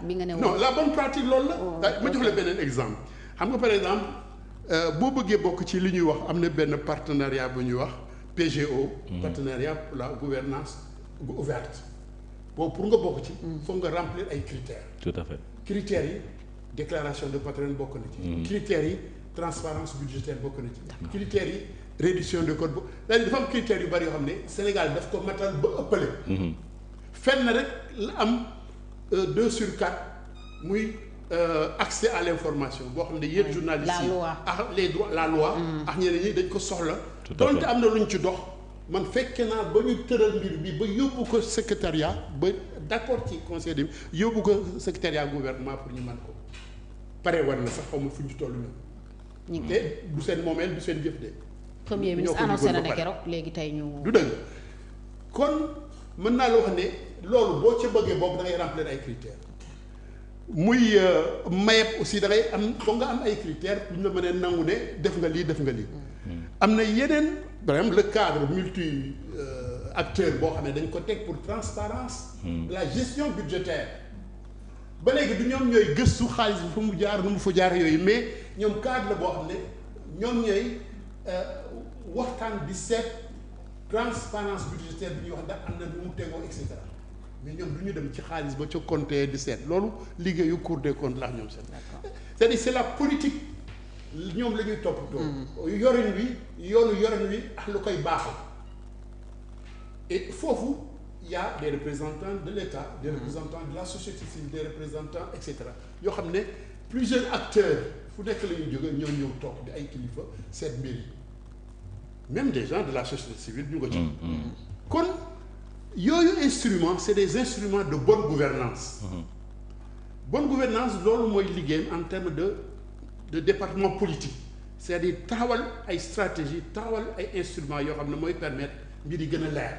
bi nga ne woon. non la bonne pratique loolu la. ma jox la beneen exemple. xam nga par exemple boo bëggee bokk ci li ñuy wax am na benn partenariat bu ñuy wax PGO. partenariat pour la gouvernance ouverte. boobu pour nga bokk ci. foog nga remplir ay critères. tout à fait. critères yi déclaration de patrimoine bokk na ci. critères yi transparence budgétaire bokk na ci. critères yi réduction de code c'est-à-dire dafa am critères yu bari yoo xam ne Sénégal daf ko matal ba ëppale. fenn rek la am 2 sur 4 muy accès à l'information boo xam ne yéen journalistes yi ak les droits la loi. ak ñeneen ñi dañ ko soxla. donte am na lu ñu ci dox. man fekke naa ba ñu tëral mbir bi ba yóbbu ko secrétariat ba d'accord ci conseil de yóbbu ko secrétariat gouvernement pour ñu mën ko pare war na sax xaw ma fu ñu toll ñoom. te du seen moomeel du seen jëf de. premier ministre annoncé na ne keroog léegi tey ñu. du dëgg kon mën naa la wax ne loolu boo ca bëggee boobu da ngay remplir ay critères muy mayeb aussi da ngay am foog nga am ay critères bu ñu la mënee nangu ne def nga lii def nga lii. am na yeneen par exemple le cadre multi acteur boo xam ne dañ ko teg pour transparence de la gestion budgétaire ba léegi du ñoom ñooy gëstu xaalis bi fu mu jaar nu mu fa jaar yooyu mais ñoom cadre la boo xam ne ñoom ñooy waxtaan di seet transparence budgétaire bi ñuy wax ndax am na nu mu tegoo et cetera mais ñoom du ñu dem ci xaalis ba ca compte di seet loolu liggéeyu Cour des comptes la ñoom seen c'est-à-dire c'est la politique ñoom la ñuy toppatoo. yorin wi ak lu koy baaxal et foofu y a des représentants de l'État des représentants de la société civile des représentants et cetera yoo xam ne plusieurs acteurs fu nekk la ñuy jóge ñoo ñëw toog di ay kilifa seet mbir yi même des gens de la société civile ñu ko ci kon yooyu instruments c'est des instruments de bonne gouvernance bonne gouvernance loolu mooy liggéeyam en termes de département politique c'est-à-dire taxawal ay stratégie taxawal ay instruments yoo xam ne mooy permettre mbir yi gën a leer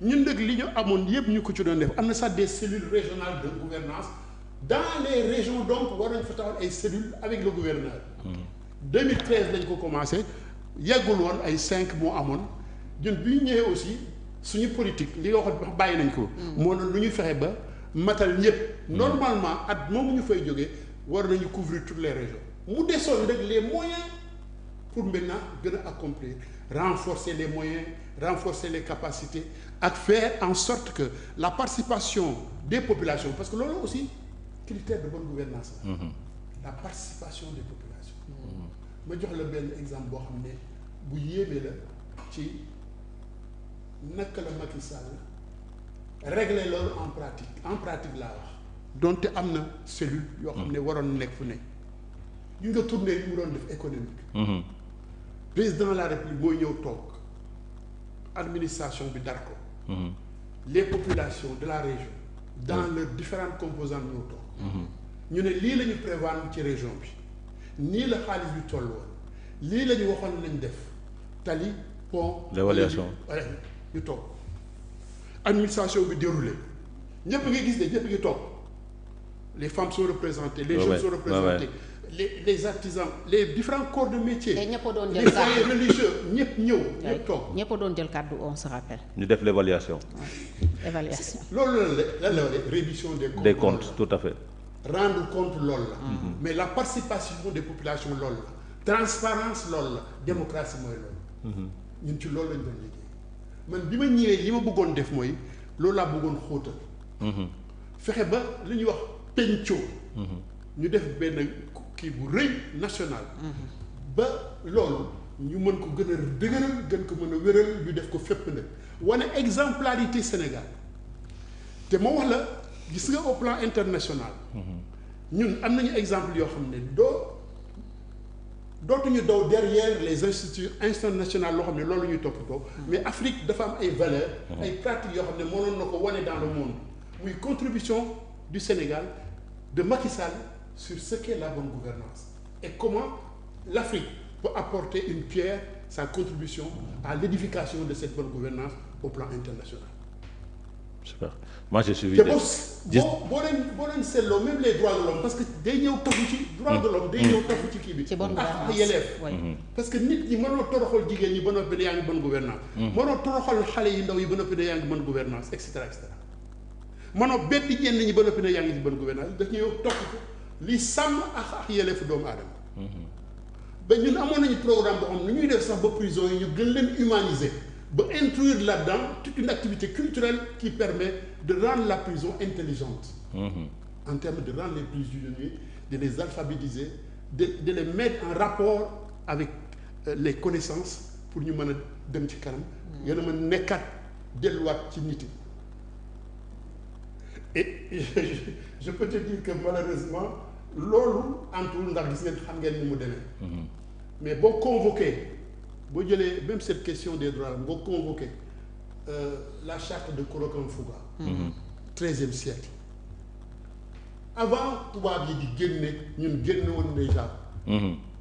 ñun nag li ñu amoon yëpp ñu ko ci doon def am na sax des cellules régionales de gouvernance dans les régions donc war nañ fa taxawal ay cellules avec le gouverneur 2013 lañ ko commencé yeggul woon ay 5 moo amoon ñun bi ñu ñëwee aussi suñu politique li nga wax bàyyi nañ ko moo doon lu ñuy fexe ba matal ñëpp normalement at moomu ñu fay jógee war nañu couvrir toutes les régions mu desoon rek les moyens pour maintenant gën a accomplir renforcer les moyens renforcer les capacités ak faire en sorte que la participation des populations parce que loolu aussi critère de bonne gouvernance la participation des populations ma jox la benn exemple boo xam ne bu yéeme la ci naka la Macky Sall régler loolu en pratique laa wax donte am na cellule yoo xam ne waroon nekk fu ne ñu nga tournée yi mu doon def économique président de la république mooy ñëw toog administration bi dar ko les populations de la région dans leurs différentes composantes ñëw toog ñu ne lii la ñu prévoir ci région bi nii la xaalis bi toll woon lii la ñu waxoon nañ def tali pont l'évaluation ñu toog administration bi déroulé ñëpp ngi gis ne ñëpp ngi toog les femmes sont représentées les jeunes sont représentés les artisans les différents corps de métier te ñëpp doon jël les foyers religieux ñëpp ñëw ñëpp toog ñëpp doon jël kàddu on se rappelle ñu def l'évaluation évaluation loolu lan la réduction des comptes tout à fait rendre compte loolu la mais la participation des populations loolu la transparence loolu la démocratie mooy loolu ñun ci loolu lañ doon liggéey man bi ma ñëwee li ma bëggoon def mooy loolu laa bëggoon xóotal fexe ba li ñuy wax pencoo ñu def benn kii bu rëy national ba loolu ñu mën ko gën a dëgëral gën ko mën a wéral ñu def ko fépp nag wane exemplarité Sénégal te ma wax la gis nga au plan international ñun am nañu exemple yoo xam ne dootuñu daw derrière les instituts internationales loo xam ne loolu ñuy toppatoo mais Afrique dafa am ay valeurs ay pratiques yoo xam ne mënoon na ko wane dans le monde muy contribution du Sénégal de Macky Sall sur ce qu'est la bonne gouvernance et comment l'Afrique peut apporter une pierre sa contribution à l'édification de cette bonne gouvernance au plan international. Super. Moi j'ai suivi. te boo leen seetloo même les droits de l'homme parce que day ñëw tofu ci droits de l'homme day ñëw tofu ci kii bi. ci bonne gouvernance ak yelleef. parce que nit ñi mënoo toroxal jigéen ñi ba noppi ne yaa ngi bonne gouvernance. mënoo toroxal xale yu ndaw yi ba noppi ne yaa ngi bonne gouvernance et cetera et cetera. manoo bedd ñenn ñi ba noppi ne yaa ngi ci bonne gouvernance daf ñuy topp li sàmm ak yelleefu doomu aadama. ba ñun amoon nañu programme boo xam ne ñuy def sax ba prison yi ñu gën leen humaniser ba introduire là-dedans toute une activité culturelle qui permet de rendre la prison intelligente. En termes de rendre les prisonniers, de les alphabétiser, de les mettre en rapport avec les connaissances pour ñu mën a dem ci kanam. gën a mën nekkaat delluwaat ci nit yi. Et je peux te dire que malheureusement loolu antul ndax gis ngeen xam ngeen ni mu demee. mais boo convoqué boo jëlee même cette question des droits boo convoqué la charte de Korokan Fouga. 13e siècle. avant tubaab yi di génne ñun génne woon déjà.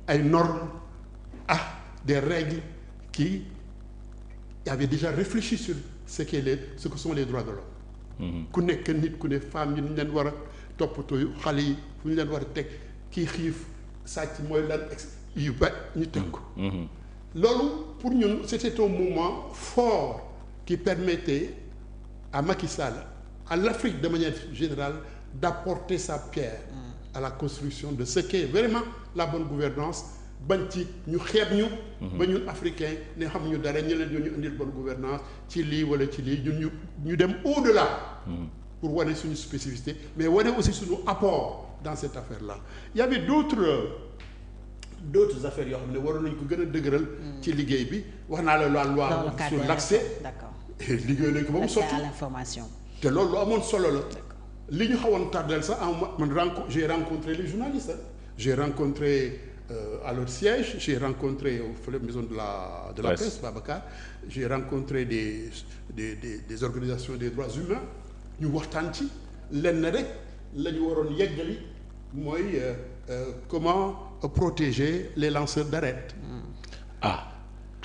ay normes des règles qui avaient déjà réfléchi sur ce que sont les droits de l'homme. ku nekk nit ku ne femme yi ñu leen war a toppatoo xale yi fu ñu leen war a teg kii xiif sàcc mooy lan yu ba ñu teg ko. loolu pour ñun c'était un moment fort qui permettait à Macky Sall, à l'Afrique de manière générale, d'apporter sa pierre à la construction de ce qu'est vraiment la bonne gouvernance bañ ci ñu xeeb ñu. ba ñun africain ne xamuñu dara ñu leen ñu indil bonne gouvernance ci lii wala ci lii ñun ñu dem au-delà. pour wane suñu spécificité mais wane aussi suñu apport dans cette affaire-là. Il y avait d'autres affaires yoo xam ne waroon nañu ko gën a dëgëral. ci liggéey bi wax naa la loi sur l'accès. D'accord. liggéey nañu ko ba mu sotti à l'information. te loolu lu amoon solo la. li ñu xawoon tardel sax j'ai rencontré les journalistes. J'ai rencontré à leur siège, j'ai rencontré au maison de la presse, Babacar, j'ai rencontré des organisations des droits humains. ñu waxtaan ci lenn rek la ñu waroon yeggali mooy comment protéger les lanceurs d'alerte.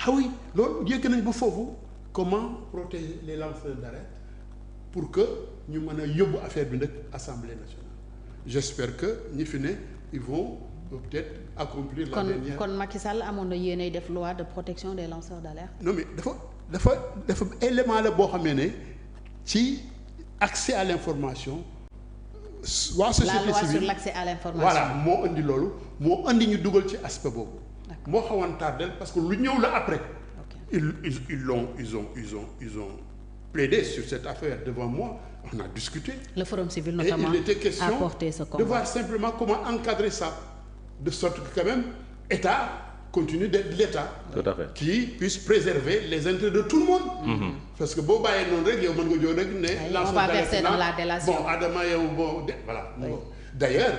Oui loolu yegg nañ ba foofu comment protéger les lanceurs d'alerte pour que ñu mën a yóbbu affaire bi nag Assemblée nationale. J'espère que ñi fi ne ils vont peut-être accomplir la dernière. kon Macky Sall amoon na yéenay def loi de protection des lanceurs d'alerte. Non mais dafa élément la boo xamee ne ci accès à l'information. waa société civile la loi sur l'accès à l'information. voilà moo indi loolu moo indi ñu dugal ci aspect boobu. moo xawoon tardel parce que lu ñëw la après. ils ont plaidé sur cette affaire devant moi. On a discuté. Le Forum civil notamment il était question a porté ce combat. De voir simplement comment encadrer ça de sorte que quand même État continue d'être l'État. Tout à fait. Qui puisse préserver les intérêts de tout le monde. Parce que boo bàyyee noonu rek yow mën nga jóg rek ne. On va verser dans la délation. Bon Adama yow voilà. Oui. D'ailleurs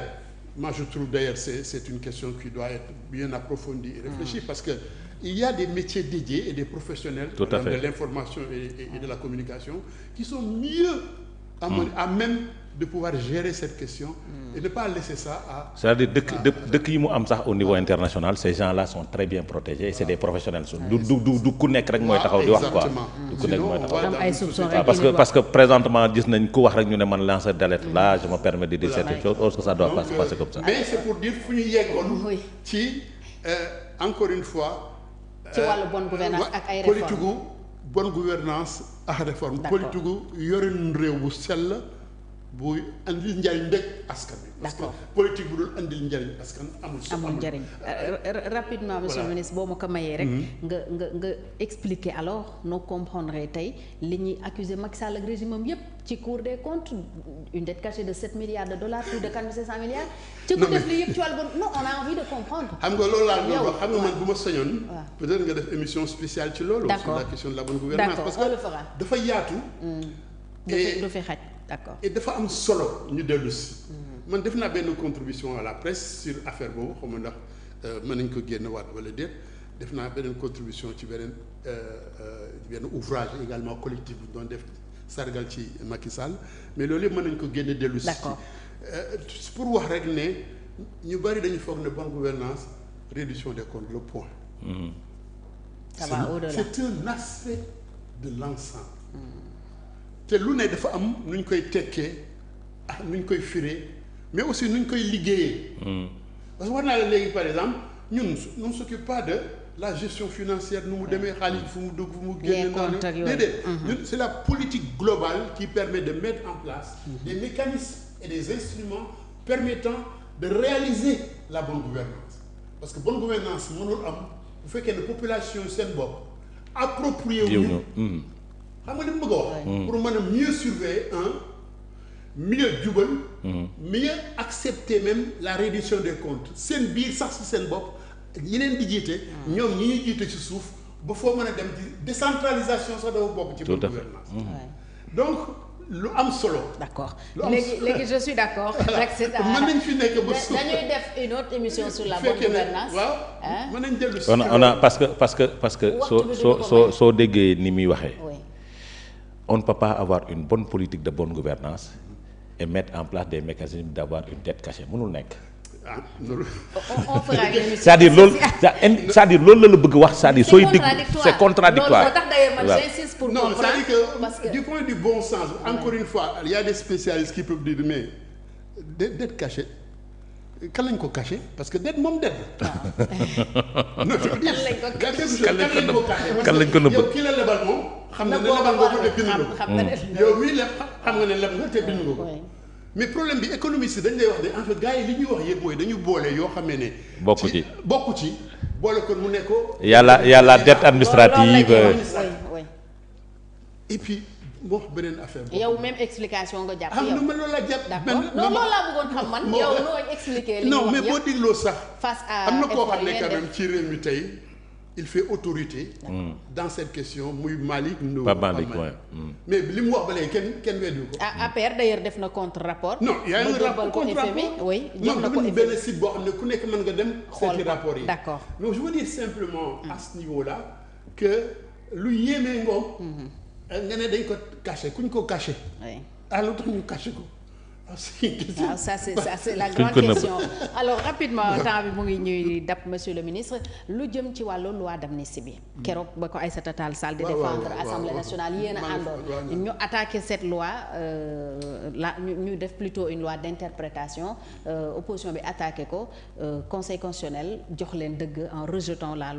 moi je trouve c'est une question qui doit être bien approfondie et réfléchie parce que il y a des métiers dédiés et des professionnels de l'information et de la communication qui sont mieux à même de pouvoir gérer cette question et ne pas laisser ça à. C'est-à-dire dëkk yi mu am sax au niveau international ces gens-là sont très bien protégés et c'est des professionnels. du ku nekk rek mooy taxaw di wax quoi. du ku nekk mooy taxaw am ay soupçons parce que présentement gis nañ ku wax rek ñu ne man lanceur d'alerte là je me permets de dire certaines choses or que ça doit pas se passer comme ça. Mais c'est pour dire fu ñu yeggoon. ci encore une fois. ci wàllu bonne gouvernance ak ay réformes politique bonne gouvernance ak réforme. politique yorin réew bu sell buy andil njariñ ndëkk askan bi. parce que politique bu dul andil njariñ askan amul njariñ. Rapidement monsieur le ministre boo ma ko mayee rek. nga expliquer alors noo comprendre tey li ñuy accuser Macky Sall ak régime am yépp ci Cour des comptes une dette cachée de 7 milliards de dollars plus de 4500 milliards. ci ku def li yëpp ci wàllu bon non on a envie de comprendre. xam nga loolu laa doon wax xam nga man bu ma sañoon. peut-être nga def émission spéciale ci loolu. sur la question de la bonne gouvernance parce que dafa yaatu. du fi xaj. D'accord. Et dafa am solo ñu dellu si. man def naa benn contribution à la presse sur affaire boobu xaw ma ndax mën nañ ko génn waat wala déet def naa beneen contribution ci benn ouvrage également collectif bu doon def sargal ci Macky Sall mais loolu yëpp mën nañ ko génne dellu si. D'accord. pour wax rek ne ñu bari dañu foog ne bonne gouvernance réduction des comptes le point. Ça va au-delà. C'est un aspect de l'ensemble. te lu ne dafa am nu ñu koy tekkee ak nu ñu koy firee mais aussi nu ñu koy liggéeyee. parce que war naa la léegi par exemple ñun on ne s'occupe pas de la gestion financière nu mu demee xaalis fu mu dugg fu mu génne noonu déedéet ñun c'est la politique globale qui permet de mettre en place des mécanismes et des instruments permettant de réaliser la bonne gouvernance parce que bonne gouvernance mënul am bu fekkee ne population seen bopp approprié wuñu xam nga li mu bëgg a wax pour mën a mieux surveiller mieux jubal mieux accepter même la reddition des comptes seen biir sax si seen bopp yi leen di jiite ñoom ñi ñuy jiite ci suuf ba foo mën a dem ci décentralisation sax dafa bokk ci bonne gouvernance donc lu am solo. d'accord léegi je suis d'accord. mën nañ fi nekk ba suuf dañuy def une autre émission sur la bonne gouvernance. waaw mën nañ dellu si. on a parce que soo déggee ni muy waxee. on ne peut pas avoir une bonne politique de bonne gouvernance et mettre en place des mécanismes d'avoir une dette cachée mënul nekk. on fera une émission. c'est-à-dire loolu la bëgg wax c'est-à-dire sooy dégg c'est contradictoire. loolu moo tax d'ailleurs man j'insiste pour comprendre. Non, c'est-à-dire que du point du bon sens encore une fois il y a des spécialistes qui peuvent dire mais dette cachée kan lañ ko caché parce que dette moom dette la. non je veux dire kan lañ ko nëbb yow kii la lebal moom. xam nga ne lebal nga ko te bind nga ko yow mii leb xam nga ne leb nga te bind nga ko. mais problème bi économiste dañ lay wax de en fait gars yi li ñuy wax yëpp mooy dañu boole yoo xam ne. bokku ci boole kon mu ne ko. y a la dette administrative. et puis bon beneen affaire. yow même explication nga jàpp yow. xam nga man loolu la jàpp. d'accord non loolu laa bëggoon xam man. yow loo expliquer li ñu wax non mais boo dégloo sax. face à am na koo xam ne quand même ci réew mi tey il fait autorité. dans cette question muy Malick Ndour. mais li mu wax ba léegi kenn weddiwu ko. APR d'ailleurs def na contre rapport. non y a un rapport contre rapport oui jox na ko FMI benn site boo xam ne ku nekk mën nga dem. seeti rapport yi d'accord donc je veux dire simplement à ce niveau là que lu yéemee ngoom. nga ne dañ ko caché kuñ ko caché. oui lu tax ñu caché ko. waaw ça c'est la grande question alors rapidement temps bi mu ngi ñuy dab monsieur le ministre lu jëm ci wàllu loi d'amnistie bi keroog ba ko Aïssata Tall Sall di défendre assemblée nationale yéen a àndoon ñu attaqué cette loi ñu def plutôt une loi d'interprétation opposition bi attaqué ko conseil constitutionnel jox leen dëgg en rejetant la loi